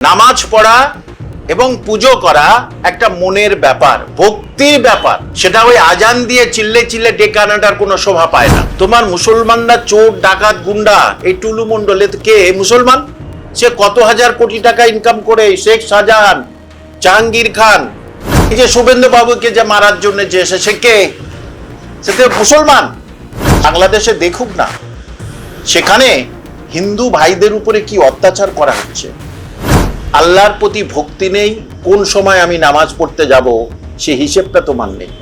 নামাজ পড়া এবং পুজো করা একটা মনের ব্যাপার, ভক্তির ব্যাপার। সেটা ওই আজান দিয়ে চিল্লে চিল্লে ডেকে আনাটার কোনো শোভা পায় না। তোমার মুসলমানরা চোর ডাকাত গুন্ডা, এই টুলু মন্ডলে কে মুসলমান? সে কত হাজার কোটি টাকা ইনকাম করে, শেখ শাহজাহান, জাহাঙ্গীর খান, এই যে শুভেন্দু বাবুকে যে মারার জন্য যে এসে, সে কে? সে তো মুসলমান। বাংলাদেশে দেখুক না সেখানে হিন্দু ভাইদের উপরে কি অত্যাচার করা হচ্ছে। আল্লাহর প্রতি ভক্তি নেই, কোন সময় আমি নামাজ পড়তে যাব সে হিসেবটা তোমার নেই।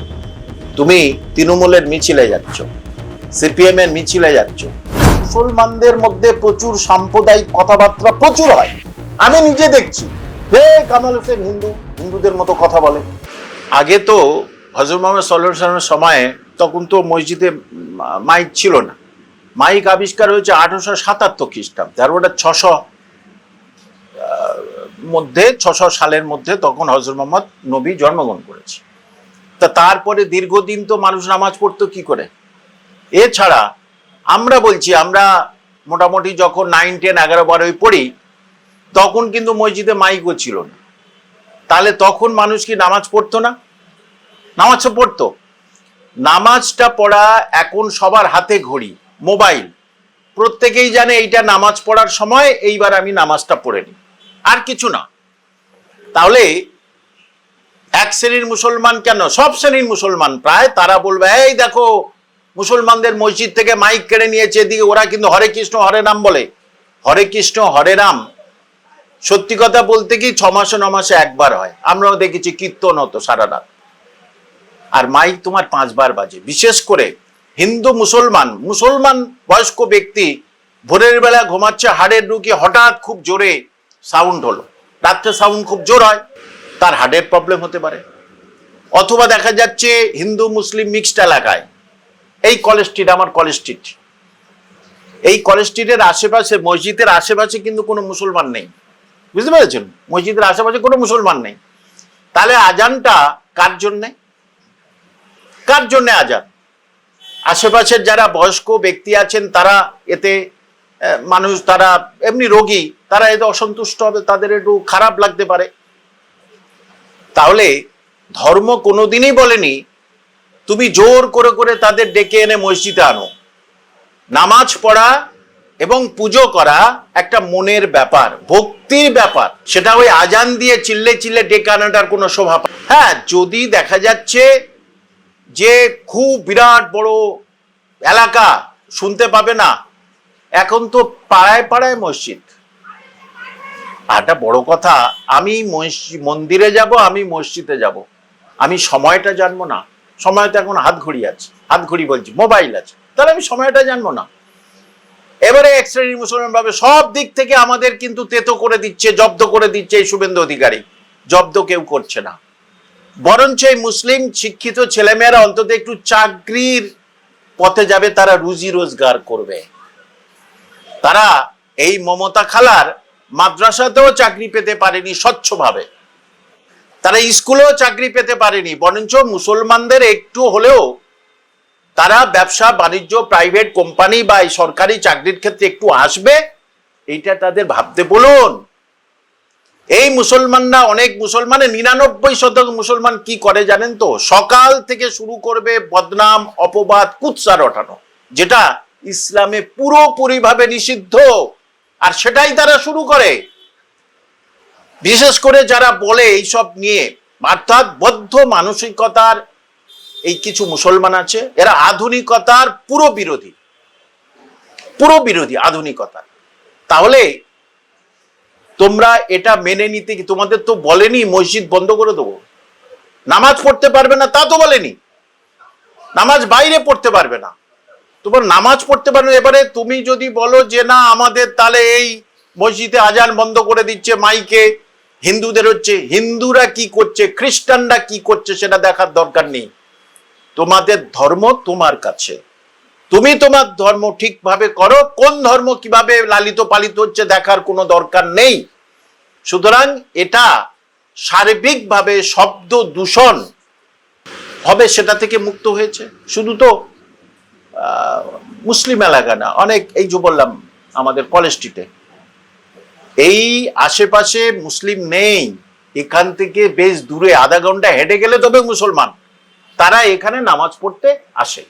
তুমি তৃণমূলের মিছিলে যাচ্ছ, সিপিএম এর মিছিলে যাচ্ছ। মুসলমানদের মধ্যে প্রচুর সাম্প্রদায়িক কথাবার্তা প্রচুর হয়, আমি নিজে দেখছি। হে কামাল হোসেন হিন্দুদের মতো কথা বলে। আগে তো হযরত মুহাম্মদ সাল্লাল্লাহু আলাইহি ওয়াসাল্লামের সময়ে তখন তো মসজিদে মাইক ছিল না। মাইক আবিষ্কার হয়েছে 1877 খ্রিস্টাব্দে, আর ওটা 600 সালের মধ্যে তখন হযরত মুহাম্মদ নবী জন্মগ্রহণ করেছে। তা তারপরে দীর্ঘদিন তো মানুষ নামাজ পড়তো কি করে? এছাড়া আমরা বলছি, আমরা মোটামুটি যখন 9, 10, 11, 12 পড়ি তখন কিন্তু মসজিদে মাইকও ছিল না। তাহলে তখন মানুষ কি নামাজ পড়তো না? নামাজ পড়তো। নামাজটা পড়া এখন সবার হাতে ঘড়ি, মোবাইল, প্রত্যেকেই জানে এইটা নামাজ পড়ার সময়, এইবার আমি নামাজটা পড়ে নিই, আর কিছু না। তাহলে এক শ্রেণীর মুসলমান কেন, সব শ্রেণীর মুসলমান প্রায়, তারা বলবে এই দেখো মুসলমানদের মসজিদ থেকে মাইক কেড়ে নিয়েছে, এদিকে ওরা কিন্তু হরে কৃষ্ণ হরে রাম বলে। হরে কৃষ্ণ হরে রাম সত্যি কথা বলতে কি 6 মাসে 9 মাসে একবার হয়। আমরাও দেখেছি কীর্তন হতো সারা রাত, আর মাইক তোমার 5 বার বাজে। বিশেষ করে হিন্দু মুসলমান বয়স্ক ব্যক্তি ভোরের বেলা ঘুমাচ্ছে, হাড়ের রুগী, হঠাৎ খুব জোরে সাউন্ড হলো, রাত্রে সাউন্ড খুব জোর হয়, তার হার্টের প্রবলেম হতে পারে। অথবা দেখা যাচ্ছে হিন্দু মুসলিম মিক্সড এলাকায়, এই কলেজ স্ট্রিট, আমার কলেজ স্ট্রিট, এই কলেজ স্ট্রিটের আশেপাশে, মসজিদের আশেপাশে কিন্তু কোনো মুসলমান নেই, বুঝতে পেরেছেন? মসজিদের আশেপাশে কোনো মুসলমান নেই। তাহলে আজানটা কার জন্যে? কার জন্যে আজান? আশেপাশের যারা বয়স্ক ব্যক্তি আছেন তারা এতে মানুষ, তারা এমনি রোগী, তারা এতে অসন্তুষ্ট হবে, তাদের একটু খারাপ লাগতে পারে। তাহলে ধর্ম কোনোদিনই বলেনি তুমি জোর করে করে তাদের ডেকে এনে মসজিদে আনো। নামাজ পড়া এবং পুজো করা একটা মনের ব্যাপার, ভক্তির ব্যাপার। সেটা ওই আজান দিয়ে চিল্লে চিল্লে ডেকে আনাটার কোনো শোভা পায়। হ্যাঁ, যদি দেখা যাচ্ছে যে খুব বিরাট বড় এলাকা, শুনতে পাবে না, এখন তো পাড়ায় পাড়ায় মসজিদ। একটা বড় কথা, আমি মন্দিরে যাব, আমি মসজিদে যাব, আমি সময়টা জানবো না? সময় তো এখন হাত ঘড়ি আছে, হাত ঘড়ি বলছি, মোবাইল আছে, তাহলে আমি সময়টা জানবো না? এবারে এক শ্রেণীর মুসলমান ভাবে সব দিক থেকে আমাদের কিন্তু তেতো করে দিচ্ছে, জব্দ করে দিচ্ছে এই শুভেন্দু অধিকারী। জব্দ কেউ করছে না, বরঞ্চ এই মুসলিম শিক্ষিত ছেলেমেয়েরা অন্তত একটু চাকরির পথে যাবে, তারা রুজি রোজগার করবে। তারা এই মমতা খালার মাদ্রাসাতেও চাকরি পেতে পারেনি স্বচ্ছভাবে, তারা স্কুলেও চাকরি পেতে পারেনি, বরঞ্চ মুসলমানদের একটু হলেও তারা ব্যবসা বাণিজ্য, প্রাইভেট কোম্পানি বা এই সরকারি চাকরির ক্ষেত্রে একটু আসবে, এইটা তাদের ভাবতে বলুন। এই মুসলমানরা, অনেক মুসলমানের 99% মুসলমান কি করে জানেন তো? সকাল থেকে শুরু করবে বদনাম, অপবাদ, কুৎসা রটানো, যেটা ইসলামে পুরোপুরি ভাবে নিষিদ্ধ, আর সেটাই তারা শুরু করে। বিশেষ করে যারা বলে এইসব নিয়ে, অর্থাৎ বদ্ধ মানসিকতার এই কিছু মুসলমান আছে, এরা আধুনিকতার পুরো বিরোধী আধুনিকতার। তাহলে তোমরা এটা মেনে নিতে কি? তোমাদের তো বলেনি মসজিদ বন্ধ করে দেবো, নামাজ পড়তে পারবে না তা তো বলেনি, নামাজ বাইরে পড়তে পারবে না, তোমার নামাজ পড়তে পারবে। এবারে তুমি যদি বলো যে না আমাদের তাহলে এই মসজিদে আজান বন্ধ করে দিচ্ছে মাইকে, হিন্দুদের হচ্ছে, হিন্দুরা কি করছে, খ্রিস্টানরা কি করছে সেটা দেখার দরকার নেই। তোমাদের ধর্ম তোমার কাছে, তুমি তোমার ধর্ম ঠিকভাবে করো, কোন ধর্ম কিভাবে লালিত পালিত হচ্ছে দেখার কোনো দরকার নেই। সুতরাং এটা সার্বিকভাবে শব্দ দূষণ হবে, সেটা থেকে মুক্ত হয়েছে। শুধু তো মুসলিম এলাকা না, অনেক, এই যে বললাম আমাদের কলেজ স্ট্রিটে এই আশেপাশে মুসলিম নেই, এখান থেকে বেশ দূরে আধা ঘন্টা হেঁটে গেলে তবে মুসলমান, তারা এখানে নামাজ পড়তে আসে।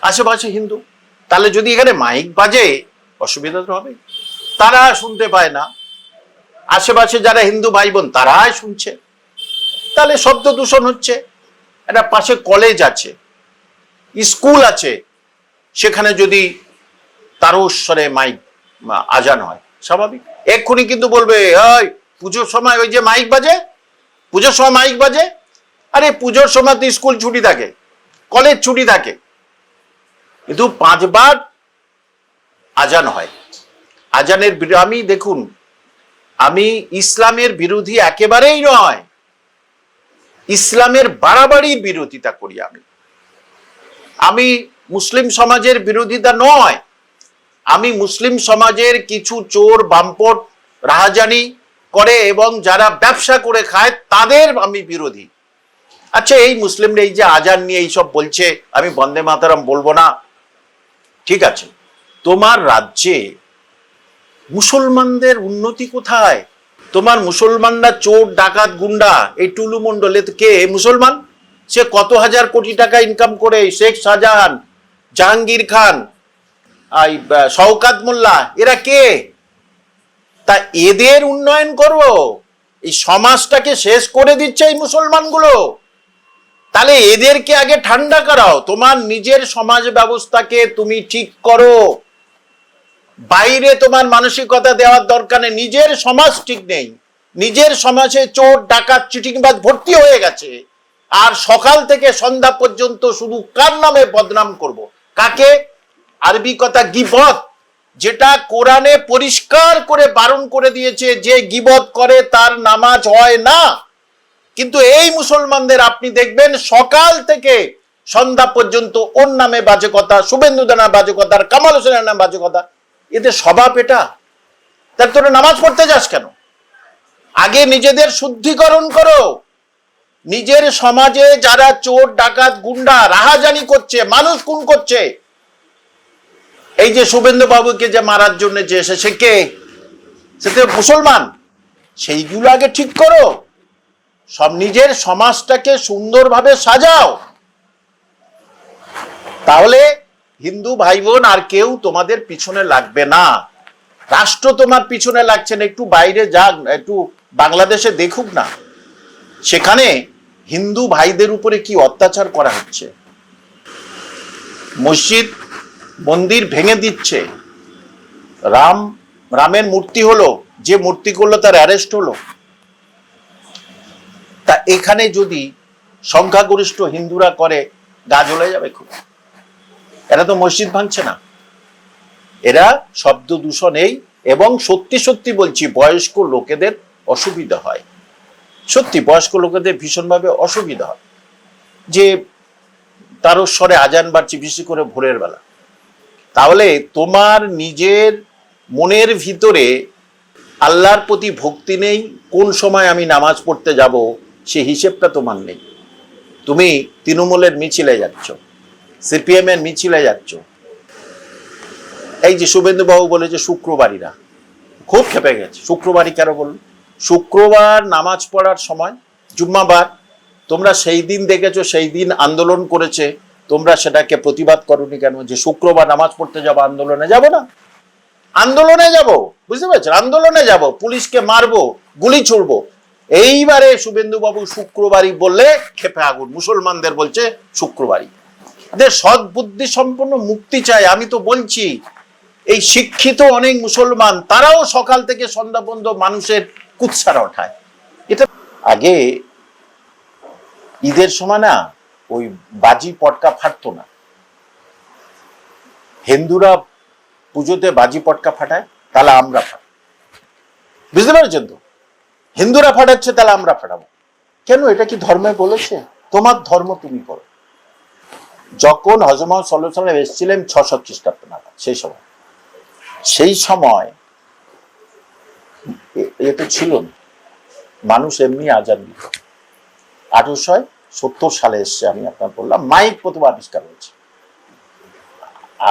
আশেপাশে হিন্দু, তাহলে যদি এখানে মাইক বাজে অসুবিধা তো হবে, তারা শুনতে পায় না, আশেপাশে যারা হিন্দু ভাই বোন তারাই শুনছে, তাহলে শব্দ দূষণ হচ্ছে। একটা পাশে কলেজ আছে, স্কুল আছে, সেখানে যদি তারস্বরে মাইক আজান হয় স্বাভাবিক, এক্ষুনি কিন্তু বলবে ওই পুজোর সময় ওই যে মাইক বাজে, পুজোর সময় মাইক বাজে। আরে পুজোর সময় তো স্কুল ছুটি থাকে, কলেজ ছুটি থাকে, কিন্তু 5 বার আজান হয়। আজানের আমি দেখুন, আমি ইসলামের বিরোধী একেবারেই নয়, ইসলামের বাড়াবাড়ির বিরোধিতা করি। আমি মুসলিম সমাজের বিরোধিতা নয়, আমি মুসলিম সমাজের কিছু চোর বামপট রাহাজানি করে এবং যারা ব্যবসা করে খায় তাদের আমি বিরোধী। আচ্ছা, এই মুসলিমরা এই যে আজান নিয়ে এইসব বলছে, আমি বন্দে মাতারাম বলবো না, ঠিক আছে, তোমার রাজ্যে মুসলমানদের উন্নতি কোথায়? তোমার মুসলমানরা চোর ডাকাত গুন্ডা, এই টুলু মন্ডলে কে মুসলমান? সে কত হাজার কোটি টাকা ইনকাম করে, শেখ শাহজাহান, জাহাঙ্গীর খান, শওকাত মোল্লা, এরা কে? তা এদের উন্নয়ন করবো? এই সমাজটাকে শেষ করে দিচ্ছে এই মুসলমানগুলো। তাহলে এদেরকে আগে ঠান্ডা করাও, তোমার নিজের সমাজ ব্যবস্থাকে তুমি ঠিক করো। বাইরে তোমার মানসিকতা দেওয়ার দরকার নেই, নিজের সমাজ ঠিক নেই, নিজের সমাজে চোর ডাকাত চিটিংবাজ ভর্তি হয়ে গেছে, আর সকাল থেকে সন্ধ্যা পর্যন্ত শুধু কার নামে বদনাম করব? কাকে? আরবি কথা গিবত, যেটা কোরআনে পরিষ্কার করে বারণ করে দিয়েছে, যে গিবত করে তার নামাজ হয় না। কিন্তু এই মুসলমানদের আপনি দেখবেন সকাল থেকে সন্ধ্যা পর্যন্ত ওর নামে বাজে কথা, শুভেন্দু দানার বাজে কথা, আর কামাল হোসেনের নামে বাজে কথা। এদের স্বভাব এটা। তার তোরা নামাজ পড়তে যাস কেন? আগে নিজেদের শুদ্ধিকরণ করো। নিজের সমাজে যারা চোর ডাকাত গুন্ডা রাহাজানি করছে, মানুষ খুন করছে, এই যে শুভেন্দু বাবুকে যে মারার জন্য যে এসেছে, সে কে? সে তো মুসলমান। সেইগুলো আগে ঠিক করো, সব নিজের সমাজটাকে সুন্দরভাবে সাজাও, তাহলে হিন্দু ভাই বোন আর কেউ তোমাদের পিছনে লাগবে না। রাষ্ট্র তোমার পিছনে লাগছে না, একটু বাইরে যাক, একটু বাংলাদেশে দেখুক না, সেখানে হিন্দু ভাইদের উপরে কি অত্যাচার করা হচ্ছে। মসজিদ মন্দির ভেঙে দিচ্ছে, রামের মূর্তি হলো, যে মূর্তি করলো তার অ্যারেস্ট হলো। তা এখানে যদি সংখ্যাগরিষ্ঠ হিন্দুরা করে, গা জ্বলে যাবে খুব। এরা তো মসজিদ ভাঙছে না, এরা শব্দ দূষণ এই, এবং সত্যি সত্যি বলছি, বয়স্ক লোকেদের অসুবিধা হয়, সত্যি বয়স্ক লোকেদের ভীষণভাবে অসুবিধা হয়, যে তারও স্বরে আজান বাড়ছে, বিশেষ করে ভোরের বেলা। তাহলে তোমার নিজের মনের ভিতরে আল্লাহর প্রতি ভক্তি নেই, কোন সময় আমি নামাজ পড়তে যাব সে হিসেবটা তোমার নেই। তুমি তৃণমূলের মিছিলে যাচ্ছ, সিপিএম এর মিছিলে যাচ্ছ। এই যে শুভেন্দু বাবু বলেছে শুক্রবারীরা, খুব খেপে গেছে। শুক্রবারই কেন বলল? শুক্রবার নামাজ পড়ার সময়, জুম্মাবার, তোমরা সেই দিন দেখেছো, সেই দিন আন্দোলন করেছে, তোমরা সেটাকে প্রতিবাদ করোনি কেন? যে শুক্রবার নামাজ পড়তে যাবো, আন্দোলনে যাব না? আন্দোলনে যাব, বুঝতে পারছেন, আন্দোলনে যাব, পুলিশকে মারবো, গুলি ছুড়বো। এইবারে শুভেন্দু বাবু শুক্রবারই বললে খেপে আগুন, মুসলমানদের বলছে শুক্রবারই। এদের সৎ বুদ্ধি সম্পন্ন মুক্তি চাই। আমি তো বলছি, এই শিক্ষিত অনেক মুসলমান, তারাও সকাল থেকে সন্ধ্যা পর্যন্ত মানুষের কুৎসার ওঠায়। এটা আগে ঈদের সময় না ওই বাজি পটকা ফাটতো না, হিন্দুরা পুজোতে বাজি পটকা ফাটায়, তাহলে আমরা ফাটাই, বুঝতে পারছেন তো? হিন্দুরা ফাটাচ্ছে, তাহলে আমরা ফাটাবো কেন? এটা কি ধর্মে বলেছে? তোমার ধর্ম তুমি করো। যখন হযরত মুহাম্মদ সাল্লাল্লাহু আলাইহি ওয়াসাল্লাম এসেছিলেন 600 খ্রিস্টাব্দ নাগাদ, সেই সময় এটা ছিল না, মানুষ এমনি আজান দিত। 1870 সালে এসছে, আমি আপনার বললাম, মাইক প্রথম আবিষ্কার হয়েছে।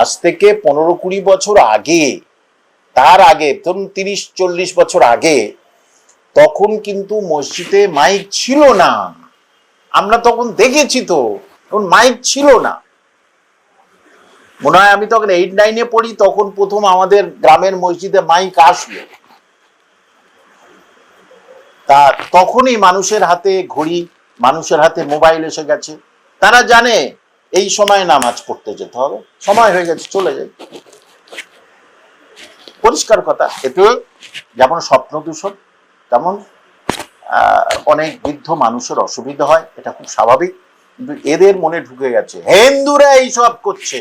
আজ থেকে 15-20 বছর আগে তার আগে ধরুন 30-40 বছর আগে তখন কিন্তু মসজিদে মাইক ছিল না। আমরা তখন দেখেছি তো, তখন মাইক ছিল না। মনে হয় আমি তখন 8-9-এ পড়ি, তখন প্রথম আমাদের গ্রামের মসজিদে মাইক আসলো। তা তখনই মানুষের হাতে ঘড়ি, মানুষের হাতে মোবাইল এসে গেছে। তারা জানে এই সময় নামাজ পড়তে যেতে হবে, সময় হয়ে গেছে চলে যায়। পরিষ্কার কথা। এতে যেমন স্বপ্ন দূষণ, তেমন অনেক বৃদ্ধ মানুষের অসুবিধা হয়, এটা খুব স্বাভাবিক। কিন্তু এদের মনে ঢুকে গেছে হিন্দুরা এইসব করছে।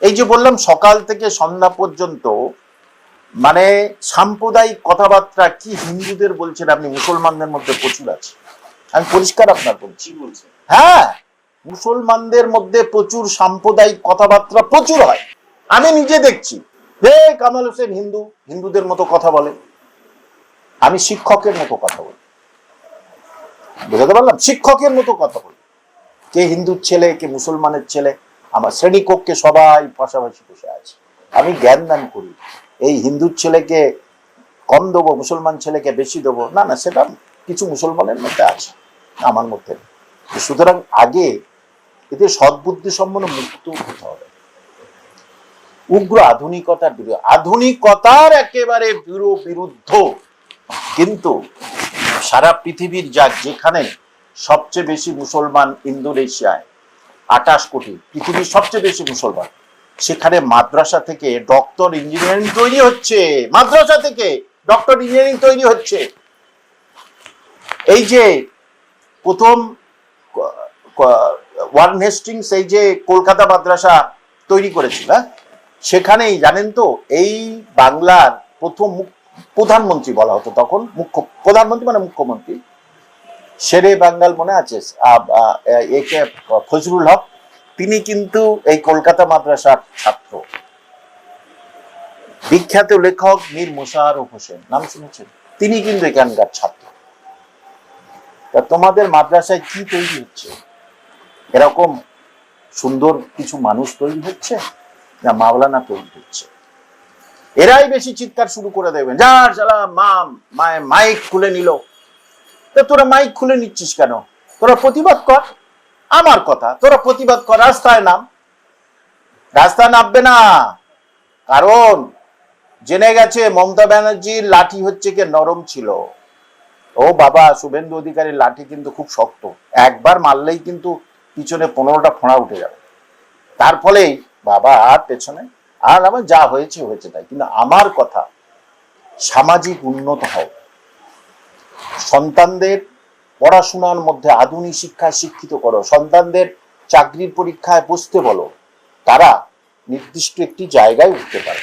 এই যে বললাম সকাল থেকে সন্ধ্যা পর্যন্ত মানে সাম্প্রদায়িক কথাবার্তা কি হিন্দুদের বলছেন আপনি, মুসলমানদের মধ্যে প্রচুর আছে। আমি পরিষ্কার আপনার বলছি, হ্যাঁ, মুসলমানদের মধ্যে প্রচুর সাম্প্রদায়িক কথাবার্তা প্রচুর হয়। আমি নিজে দেখছি। কামাল হোসেন হিন্দু, হিন্দুদের মতো কথা বলে। আমি শিক্ষকের মতো কথা বলি, বুঝাতে পারলাম? শিক্ষকের মতো কথা বলি। কে হিন্দুর ছেলে, কে মুসলমানের ছেলে, আমার শ্রেণীকক্ষে সবাই পাশাপাশি বসে আছে। আমি জ্ঞান দান করি, এই হিন্দুর ছেলেকে কম দেবো, মুসলমান ছেলেকে বেশি দেবো, না না, সেটা কিছু মুসলমানের মধ্যে আছে, আমার মধ্যে। সুতরাং আগে এতে সদ্বুদ্ধি সম্পন্ন মুক্ত হতে হবে। উগ্র আধুনিকতার বিরুদ্ধে, আধুনিকতার একেবারে বিরুদ্ধ। কিন্তু সারা পৃথিবীর যেখানে সবচেয়ে বেশি মুসলমান, ইন্দোনেশিয়ায় 28 কোটি, পৃথিবীর সবচেয়ে বেশি মুসলমান, সেখানে মাদ্রাসা থেকে ডক্টর ইঞ্জিনিয়ারিং তৈরি হচ্ছে। মাদ্রাসা থেকে ডক্টর ইঞ্জিনিয়ারিং তৈরি হচ্ছে। এই যে প্রথম ওয়ারেন হেস্টিংস এই যে কলকাতা মাদ্রাসা তৈরি করেছিল, সেখানেই জানেন তো এই বাংলার প্রথম প্রধানমন্ত্রী বলা হতো তখন, প্রধানমন্ত্রী মানে মুখ্যমন্ত্রী, শেরে বাঙ্গাল মনে আছে, একে ফজলুল হক, তিনি কিন্তু এই কলকাতা মাদ্রাসার ছাত্র। বিখ্যাত লেখক মীর মোশাররফ হোসেন, নাম শুনেছেন? তিনি কিন্তু এখানকার ছাত্র। তা তোমাদের মাদ্রাসায় কি তৈরি হচ্ছে? এরকম সুন্দর কিছু মানুষ তৈরি হচ্ছে না মাওলানা তৈরি হচ্ছে? এরাই বেশি চিৎকার শুরু করে দেবেন, যার সালাম মাইক খুলে নিল। তা তোরা মাইক খুলে নিচ্ছিস কেন? তোরা প্রতিবাদ কর। আমার কথা, তোরা প্রতিবাদ কর, রাস্তায় নাম। রাস্তায় নামবে না, কারণ জেনে গেছে মমতা ব্যানার্জির লাঠি হচ্ছে কি নরম ছিল। ও বাবা, শুভেন্দু অধিকারীর লাঠি কিন্তু খুব শক্ত, একবার মারলেই কিন্তু পিছনে 15টা ফোঁড়া উঠে যাবে। তার ফলেই বাবা আর পেছনে, আর আমার যা হয়েছে হয়েছে তাই। কিন্তু আমার কথা, সামাজিক উন্নত হও, সন্তানদের পড়াশোনার মধ্যে আধুনিক শিক্ষায় শিক্ষিত করো, সন্তানদের চাকরির পরীক্ষায় বসতে বলো, তারা নির্দিষ্ট একটি জায়গায় উঠতে পারে।